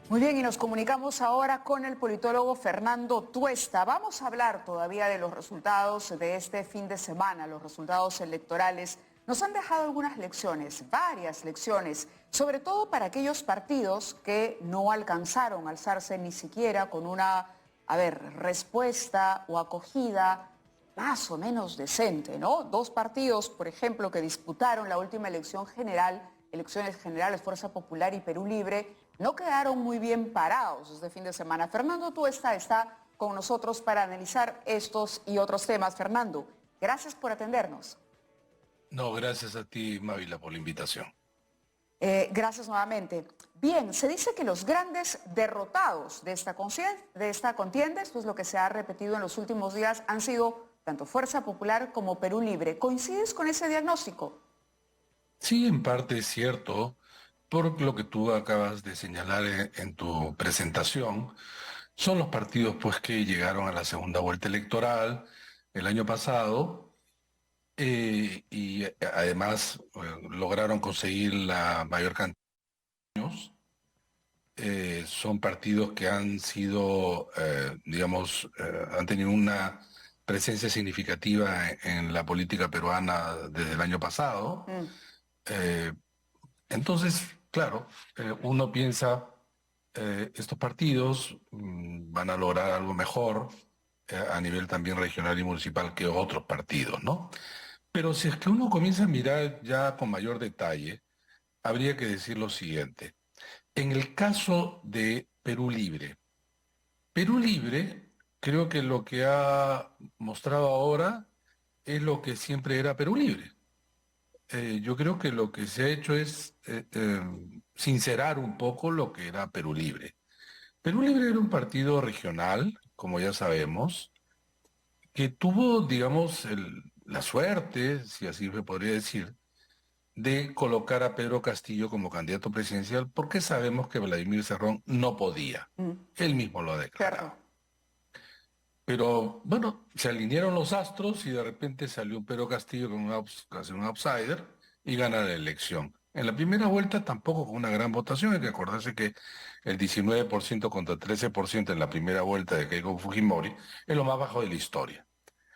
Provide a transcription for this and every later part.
Muy bien, y nos comunicamos ahora con el politólogo Fernando Tuesta. Vamos a hablar todavía de los resultados de este fin de semana, los resultados electorales. Nos han dejado algunas lecciones, varias lecciones, sobre todo para aquellos partidos que no alcanzaron a alzarse ni siquiera con una, respuesta o acogida más o menos decente, ¿no? Dos partidos, por ejemplo, que disputaron la última elección general, elecciones generales, Fuerza Popular y Perú Libre, no quedaron muy bien parados este fin de semana. Fernando Tuesta está con nosotros para analizar estos y otros temas. Fernando, gracias por atendernos. No, gracias a ti, Mávila, por la invitación. Gracias nuevamente. Bien, se dice que los grandes derrotados de esta contienda, esto es lo que se ha repetido en los últimos días, han sido tanto Fuerza Popular como Perú Libre. ¿Coincides con ese diagnóstico? Sí, en parte es cierto, por lo que tú acabas de señalar en tu presentación, son los partidos pues que llegaron a la segunda vuelta electoral el año pasado y además lograron conseguir la mayor cantidad de años. Son partidos que han sido, han tenido una presencia significativa en la política peruana desde el año pasado. Eh, entonces, claro, uno piensa, estos partidos van a lograr algo mejor a nivel también regional y municipal que otros partidos, ¿no? Pero si es que uno comienza a mirar ya con mayor detalle, habría que decir lo siguiente. En el caso de Perú Libre, creo que lo que ha mostrado ahora es lo que siempre era Perú Libre. Yo creo que lo que se ha hecho es sincerar un poco lo que era Perú Libre. Perú Libre era un partido regional, como ya sabemos, que tuvo, digamos, la suerte, si así se podría decir, de colocar a Pedro Castillo como candidato presidencial porque sabemos que Vladimir Cerrón no podía. Él mismo lo ha Cierto. declarado. Pero bueno, se alinearon los astros y de repente salió un Pedro Castillo con casi un outsider y gana la elección. En la primera vuelta tampoco con una gran votación, hay que acordarse que el 19% contra el 13% en la primera vuelta de Keiko Fujimori es lo más bajo de la historia.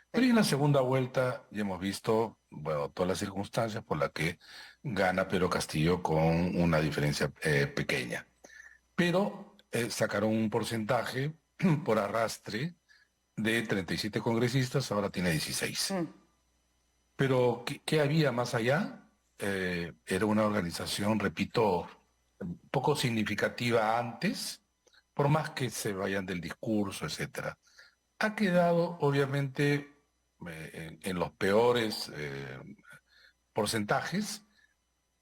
Pero Sí. en la segunda vuelta ya hemos visto, bueno, todas las circunstancias por las que gana Pedro Castillo con una diferencia pequeña. Pero sacaron un porcentaje por arrastre de 37 congresistas, ahora tiene 16. Mm. Pero, ¿qué había más allá? Era una organización, repito, poco significativa antes, por más que se vayan del discurso, etcétera. Ha quedado, obviamente, en los peores porcentajes.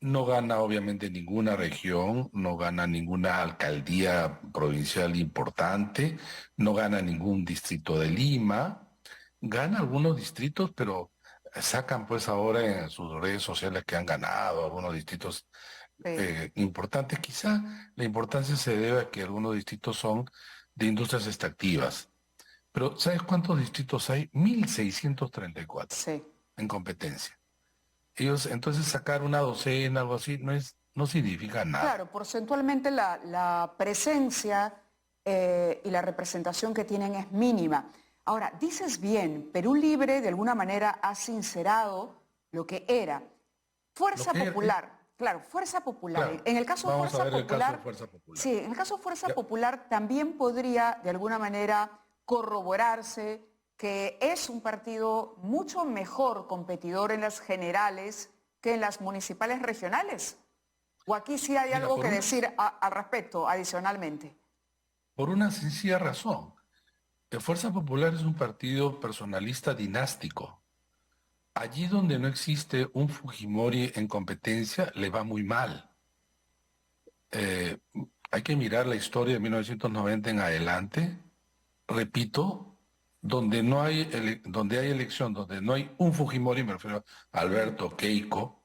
No gana, obviamente, ninguna región, no gana ninguna alcaldía provincial importante, no gana ningún distrito de Lima, gana algunos distritos, pero sacan pues ahora en sus redes sociales que han ganado algunos distritos Sí. importantes. Quizá la importancia se debe a que algunos distritos son de industrias extractivas. Pero ¿sabes cuántos distritos hay? 1.634 Sí. en competencia. Ellos, entonces sacar una docena, algo así, no significa nada. Claro, porcentualmente la presencia y la representación que tienen es mínima. Ahora, dices bien, Perú Libre de alguna manera ha sincerado lo que era. Lo Fuerza que Popular, claro, Fuerza Popular. claro, En el caso de vamos a Fuerza ver el caso de Popular, Fuerza Popular. sí, en el caso de Fuerza Ya, Popular también podría de alguna manera corroborarse que es un partido mucho mejor competidor en las generales que en las municipales regionales. ¿O aquí sí hay mira, algo que decir al respecto adicionalmente? por una sencilla razón. Fuerza Popular es un partido personalista dinástico. Allí donde no existe un Fujimori en competencia, le va muy mal. Eh, Hay que mirar la historia de 1990 en adelante. Repito, donde hay elección, donde no hay un Fujimori, me refiero a Alberto, Keiko,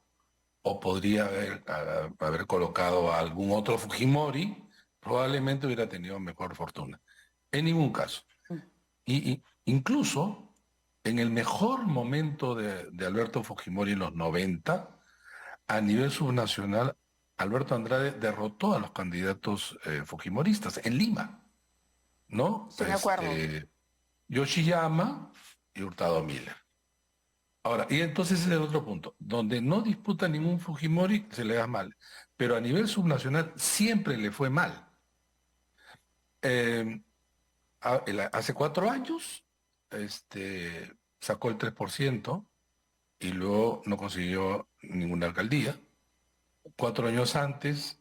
o podría haber colocado a algún otro Fujimori, probablemente hubiera tenido mejor fortuna. En ningún caso. Y incluso en el mejor momento de Alberto Fujimori en los 90, a nivel subnacional Alberto Andrade derrotó a los candidatos fujimoristas en Lima, ¿no? Estoy de acuerdo. Yoshiyama y Hurtado Miller. Ahora, y entonces ese es el otro punto. Donde no disputa ningún Fujimori, se le da mal. Pero a nivel subnacional siempre le fue mal. Eh, hace 4 años sacó el 3% y luego no consiguió ninguna alcaldía. 4 años antes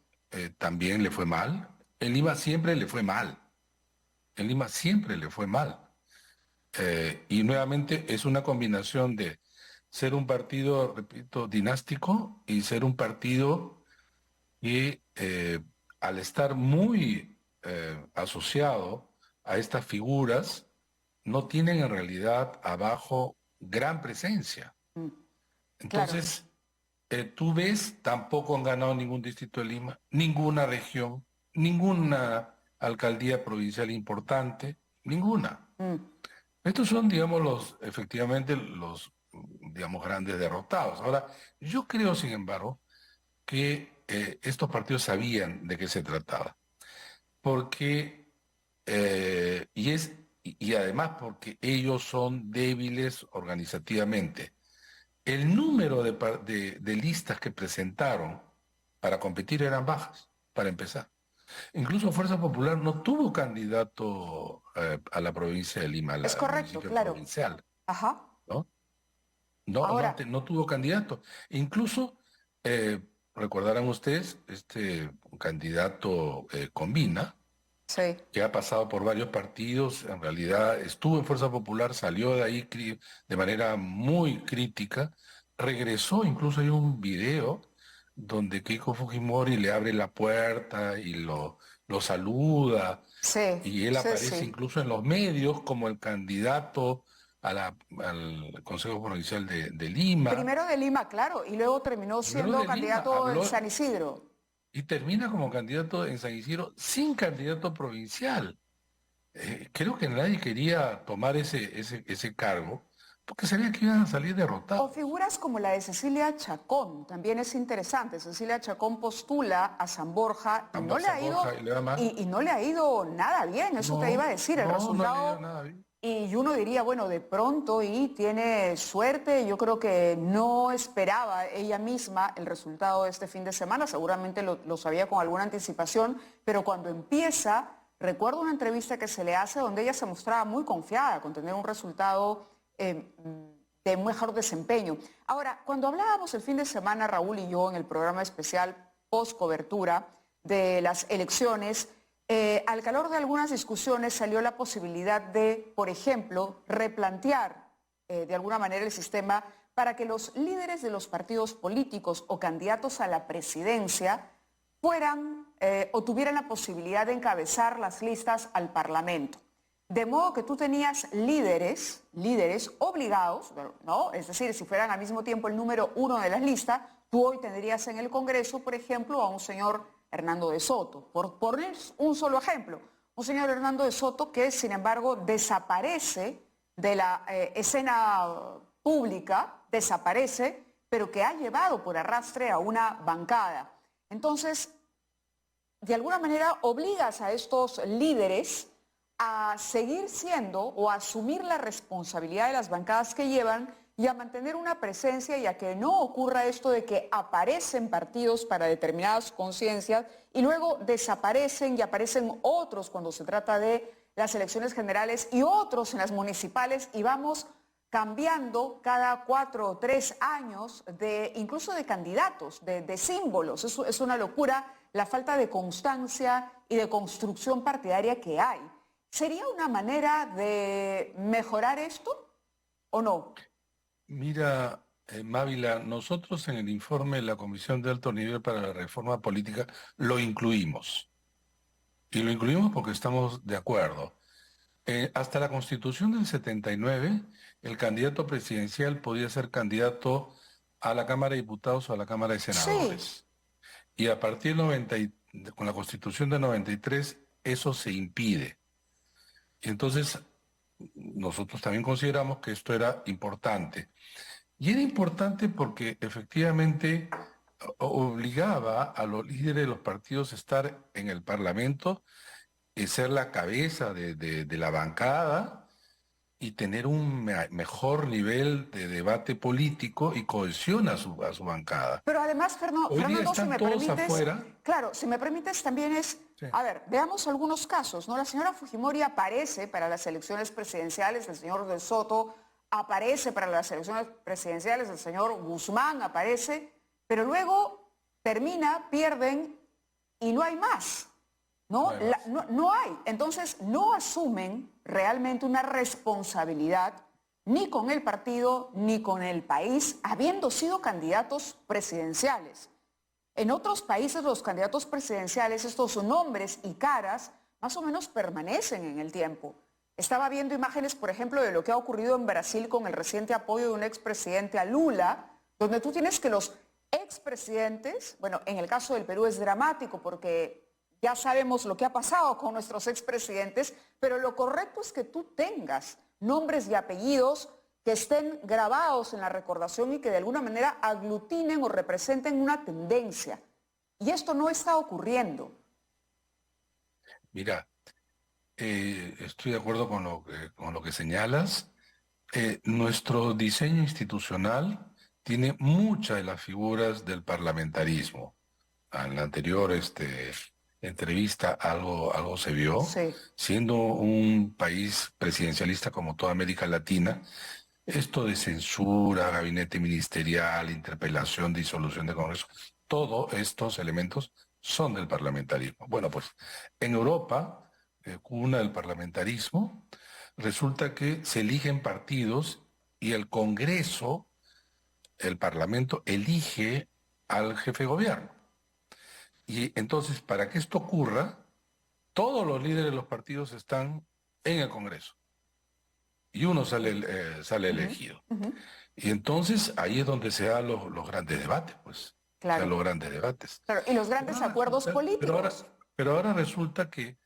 también le fue mal. En Lima siempre le fue mal. En Lima siempre le fue mal. Y nuevamente es una combinación de ser un partido, repito, dinástico y ser un partido que al estar muy asociado a estas figuras, no tienen en realidad abajo gran presencia. Mm, claro. Entonces, tú ves, tampoco han ganado ningún distrito de Lima, ninguna región, ninguna alcaldía provincial importante, ninguna. Mm. Estos son, digamos, efectivamente, digamos, grandes derrotados. Ahora, yo creo, sin embargo, que estos partidos sabían de qué se trataba, porque, y además porque ellos son débiles organizativamente. El número de listas que presentaron para competir eran bajas, para empezar. Incluso Fuerza Popular no tuvo candidato a la provincia de Lima, Es al correcto, municipio claro. provincial, Ajá. ¿no? No, no, Ahora, no tuvo candidato. Incluso, recordarán ustedes, este candidato Combina, sí. que ha pasado por varios partidos, en realidad estuvo en Fuerza Popular, salió de ahí de manera muy crítica, regresó, incluso hay un video donde Keiko Fujimori le abre la puerta y lo saluda, Sí, y él sí, aparece sí. incluso en los medios como el candidato al Consejo Provincial de Lima. Primero de Lima, claro, y luego terminó Primero siendo de Lima, candidato en San habló Isidro. y termina como candidato en San Isidro sin candidato provincial. Creo que nadie quería tomar ese cargo porque sabía que iban a salir O derrotados. figuras como la de Cecilia Chacón, también es interesante. Cecilia Chacón postula a San Borja y no le Ambas, ha ido, Borja y le da mal. y no le ha ido nada bien, eso te iba a No, decir, el no le dio resultado. nada bien. Y uno diría, bueno, de pronto y tiene suerte, yo creo que no esperaba ella misma el resultado de este fin de semana, seguramente lo sabía con alguna anticipación, pero cuando empieza, recuerdo una entrevista que se le hace donde ella se mostraba muy confiada con tener un resultado de mejor desempeño. Ahora, cuando hablábamos el fin de semana, Raúl y yo, en el programa especial post cobertura de las elecciones, al calor de algunas discusiones salió la posibilidad de, por ejemplo, replantear de alguna manera el sistema para que los líderes de los partidos políticos o candidatos a la presidencia fueran o tuvieran la posibilidad de encabezar las listas al Parlamento. De modo que tú tenías líderes obligados, ¿no? Es decir, si fueran al mismo tiempo el número uno de las listas, tú hoy tendrías en el Congreso, por ejemplo, a un señor Hernando de Soto, por poner un solo ejemplo. Un señor Hernando de Soto que, sin embargo, desaparece de la escena pública, desaparece, pero que ha llevado por arrastre a una bancada. Entonces, de alguna manera obligas a estos líderes a seguir siendo o a asumir la responsabilidad de las bancadas que llevan y a mantener una presencia y a que no ocurra esto de que aparecen partidos para determinadas conciencias y luego desaparecen y aparecen otros cuando se trata de las elecciones generales y otros en las municipales y vamos cambiando cada 4 o 3 años incluso de candidatos, de símbolos. Es una locura la falta de constancia y de construcción partidaria que hay. ¿Sería una manera de mejorar esto o no? Mira, Mávila, nosotros en el informe de la Comisión de Alto Nivel para la Reforma Política lo incluimos. Y lo incluimos porque estamos de acuerdo. Hasta la Constitución del 79, el candidato presidencial podía ser candidato a la Cámara de Diputados o a la Cámara de Sí, Senadores. Y a partir del con la Constitución del 93, eso se impide. Y entonces, nosotros también consideramos que esto era importante. Y era importante porque efectivamente obligaba a los líderes de los partidos a estar en el Parlamento y ser la cabeza de la bancada y tener un mejor nivel de debate político y cohesión a su bancada. Pero además, Hoy día Fernando, si están me todos permites, afuera. claro, si me permites también es, Sí. a ver, veamos algunos casos, ¿no? La señora Fujimori aparece para las elecciones presidenciales, el señor de Soto aparece para las elecciones presidenciales, el señor Guzmán aparece, pero luego pierden y no hay más. ¿No? No hay más. No hay. Entonces, no asumen realmente una responsabilidad ni con el partido ni con el país, habiendo sido candidatos presidenciales. En otros países los candidatos presidenciales, estos nombres y caras, más o menos permanecen en el tiempo. Estaba viendo imágenes, por ejemplo, de lo que ha ocurrido en Brasil con el reciente apoyo de un expresidente a Lula, donde tú tienes que los expresidentes, bueno, en el caso del Perú es dramático porque ya sabemos lo que ha pasado con nuestros expresidentes, pero lo correcto es que tú tengas nombres y apellidos que estén grabados en la recordación y que de alguna manera aglutinen o representen una tendencia. Y esto no está ocurriendo. Mira, estoy de acuerdo con lo que señalas. Nuestro diseño institucional tiene muchas de las figuras del parlamentarismo. En la anterior entrevista algo se vio. Sí. Siendo un país presidencialista como toda América Latina, esto de censura, gabinete ministerial, interpelación, disolución de Congreso, todos estos elementos son del parlamentarismo. Bueno, pues en Europa, cuna del parlamentarismo, resulta que se eligen partidos y el Congreso, el Parlamento, elige al jefe de gobierno. Y entonces, para que esto ocurra, todos los líderes de los partidos están en el Congreso y uno sale elegido. Y entonces ahí es donde se dan los grandes debates, pues. Claro. Se dan los grandes debates. Claro, y los grandes acuerdos políticos. Pero ahora resulta que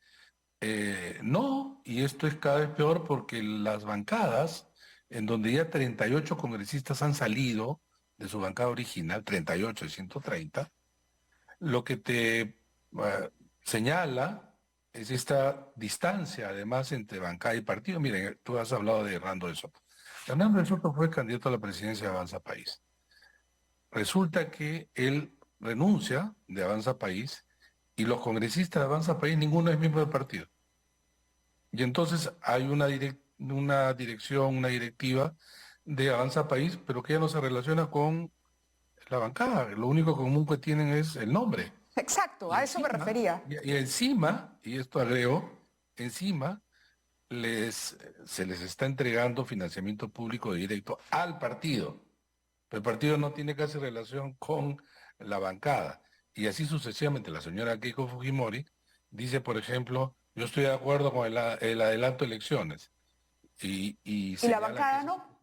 no, y esto es cada vez peor porque las bancadas, en donde ya 38 congresistas han salido de su bancada original, 38 de 130, lo que te señala es esta distancia, además, entre bancada y partido. Miren, tú has hablado de Hernando de Soto. Hernando de Soto fue candidato a la presidencia de Avanza País. Resulta que él renuncia de Avanza País y los congresistas de Avanza País, ninguno es miembro del partido. Y entonces hay una dirección, una directiva de Avanza País, pero que ya no se relaciona con la bancada. Lo único común que tienen es el nombre. Exacto, a eso me refería. Y encima, y esto agrego, encima se les está entregando financiamiento público directo al partido. Pero el partido no tiene casi relación con la bancada. Y así sucesivamente. La señora Keiko Fujimori dice, por ejemplo, yo estoy de acuerdo con el adelanto de elecciones. ¿Y la bancada no?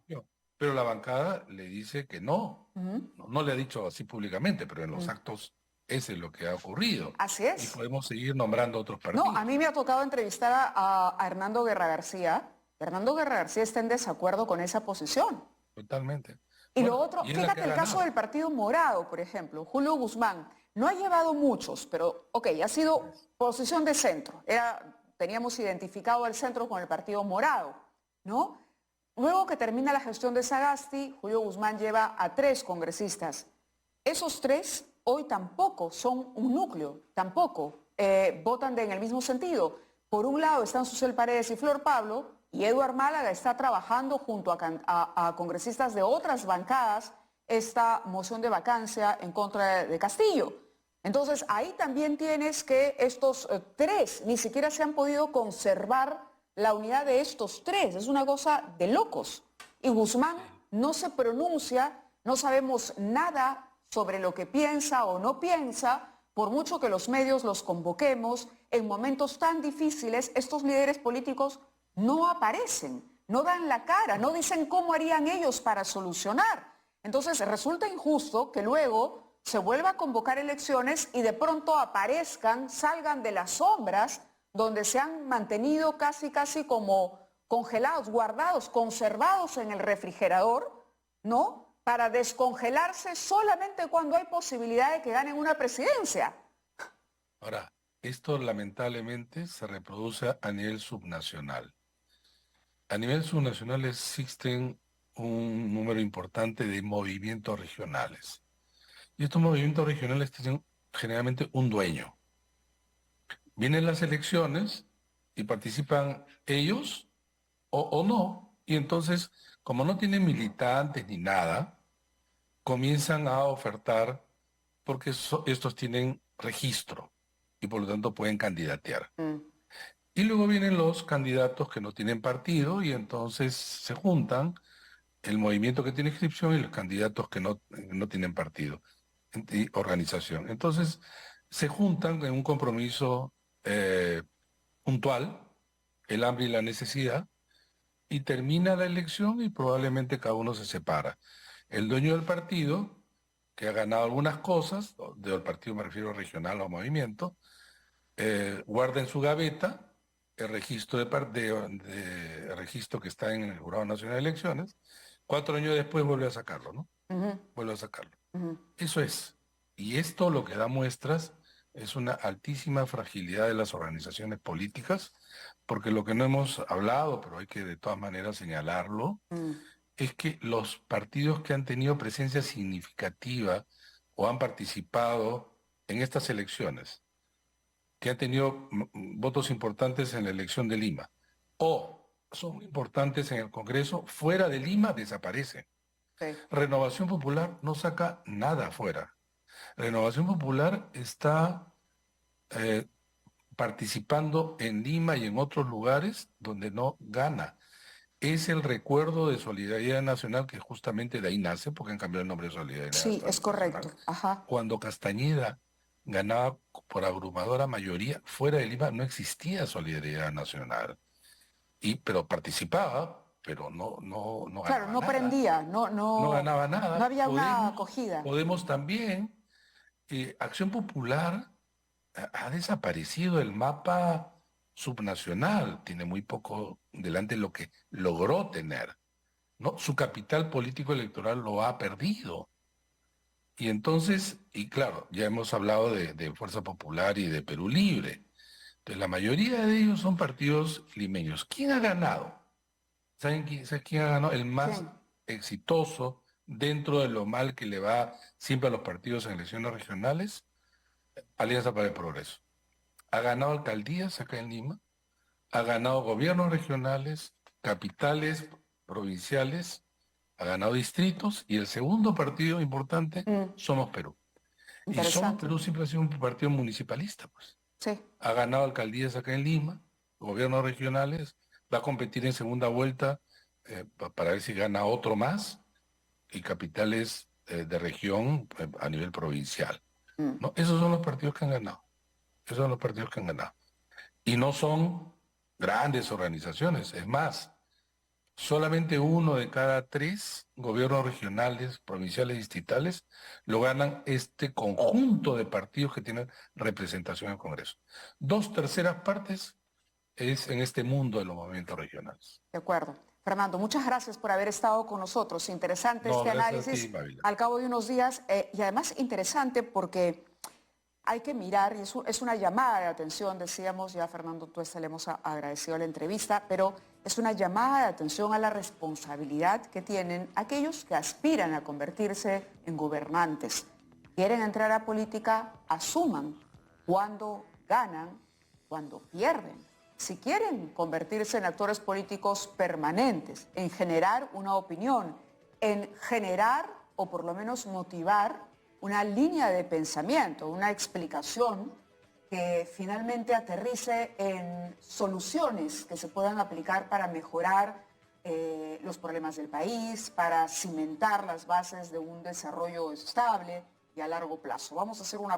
Pero la bancada le dice que no. No le ha dicho así públicamente, pero en los actos ese es lo que ha ocurrido. Así es. Y podemos seguir nombrando otros partidos. No, a mí me ha tocado entrevistar a Hernando Guerra García. Hernando Guerra García está en desacuerdo con esa posición. Totalmente. Y bueno, lo otro, y fíjate el caso del Partido Morado, por ejemplo, Julio Guzmán. No ha llevado muchos, pero ok, ha sido posición de centro. Teníamos identificado el centro con el Partido Morado, ¿no? Luego que termina la gestión de Sagasti, Julio Guzmán lleva a 3 congresistas. Esos 3 hoy tampoco son un núcleo, tampoco votan en el mismo sentido. Por un lado están Susel Paredes y Flor Pablo, y Eduard Málaga está trabajando junto a congresistas de otras bancadas esta moción de vacancia en contra de Castillo. Entonces ahí también tienes que estos 3 ni siquiera se han podido conservar la unidad de estos 3. Es una cosa de locos. Y Guzmán no se pronuncia, no sabemos nada sobre lo que piensa o no piensa, por mucho que los medios los convoquemos. En momentos tan difíciles, estos líderes políticos no aparecen, no dan la cara, no dicen cómo harían ellos para solucionar. Entonces resulta injusto que luego se vuelva a convocar elecciones y de pronto aparezcan, salgan de las sombras donde se han mantenido casi como congelados, guardados, conservados en el refrigerador, ¿no? para descongelarse solamente cuando hay posibilidad de que ganen una presidencia. Ahora, esto lamentablemente se reproduce a nivel subnacional. A nivel subnacional existen un número importante de movimientos regionales. Y estos movimientos regionales tienen generalmente un dueño. Vienen las elecciones y participan ellos o no. Y entonces, como no tienen militantes ni nada, comienzan a ofertar porque estos tienen registro y por lo tanto pueden candidatear. Y luego vienen los candidatos que no tienen partido y entonces se juntan el movimiento que tiene inscripción y los candidatos que no tienen partido y organización. Entonces se juntan en un compromiso puntual, el hambre y la necesidad, y termina la elección y probablemente cada uno se separa. El dueño del partido, que ha ganado algunas cosas, del partido me refiero regional o movimiento, guarda en su gaveta el registro de registro que está en el Jurado Nacional de Elecciones. 4 años después vuelve a sacarlo, ¿no? Vuelve a sacarlo. Eso es. Y esto lo que da muestras es una altísima fragilidad de las organizaciones políticas, porque lo que no hemos hablado, pero hay que de todas maneras señalarlo, es que los partidos que han tenido presencia significativa o han participado en estas elecciones, que han tenido votos importantes en la elección de Lima, o son importantes en el Congreso, fuera de Lima desaparecen. Sí. Renovación Popular no saca nada afuera. Renovación Popular está participando en Lima y en otros lugares donde no gana. Es el recuerdo de Solidaridad Nacional, que justamente de ahí nace, porque han cambiado el nombre de Solidaridad Sí, es correcto. Nacional. Ajá. Cuando Castañeda ganaba por abrumadora mayoría, fuera de Lima no existía Solidaridad Nacional. Pero participaba, pero no Claro, ganaba no nada. prendía, No ganaba no nada. había una acogida. Podemos también, Acción Popular ha desaparecido el mapa subnacional, tiene muy poco delante lo que logró tener, ¿no? Su capital político electoral lo ha perdido. Y entonces, y claro, ya hemos hablado de Fuerza Popular y de Perú Libre. Entonces, la mayoría de ellos son partidos limeños. ¿Quién ha ganado? ¿Saben quién ha ganado? El más ¿Quién? exitoso dentro de lo mal que le va siempre a los partidos en elecciones regionales, Alianza para el Progreso. Ha ganado alcaldías acá en Lima, ha ganado gobiernos regionales, capitales provinciales, ha ganado distritos y el segundo partido importante, Somos Perú. Y Somos Interesante. Perú siempre ha sido un partido municipalista, pues. Sí. Ha ganado alcaldías acá en Lima, gobiernos regionales, va a competir en segunda vuelta para ver si gana otro más y capitales de región a nivel provincial. ¿No? Esos son los partidos que han ganado. Esos son los partidos que han ganado. Y no son grandes organizaciones. Es más, solamente 1 de cada 3 gobiernos regionales, provinciales y distritales lo ganan este conjunto de partidos que tienen representación en el Congreso. 2/3 partes es en este mundo de los movimientos regionales. De acuerdo. Fernando, muchas gracias por haber estado con nosotros. Interesante No, este gracias a ti, análisis Mávila. al cabo de unos días y además interesante porque hay que mirar, y es una llamada de atención, decíamos, ya a Fernando Tuesta le hemos agradecido la entrevista, pero es una llamada de atención a la responsabilidad que tienen aquellos que aspiran a convertirse en gobernantes. Quieren entrar a política, asuman cuando ganan, cuando pierden. Si quieren convertirse en actores políticos permanentes, en generar una opinión, en generar o por lo menos motivar una línea de pensamiento, una explicación que finalmente aterrice en soluciones que se puedan aplicar para mejorar los problemas del país, para cimentar las bases de un desarrollo estable y a largo plazo. Vamos a hacer una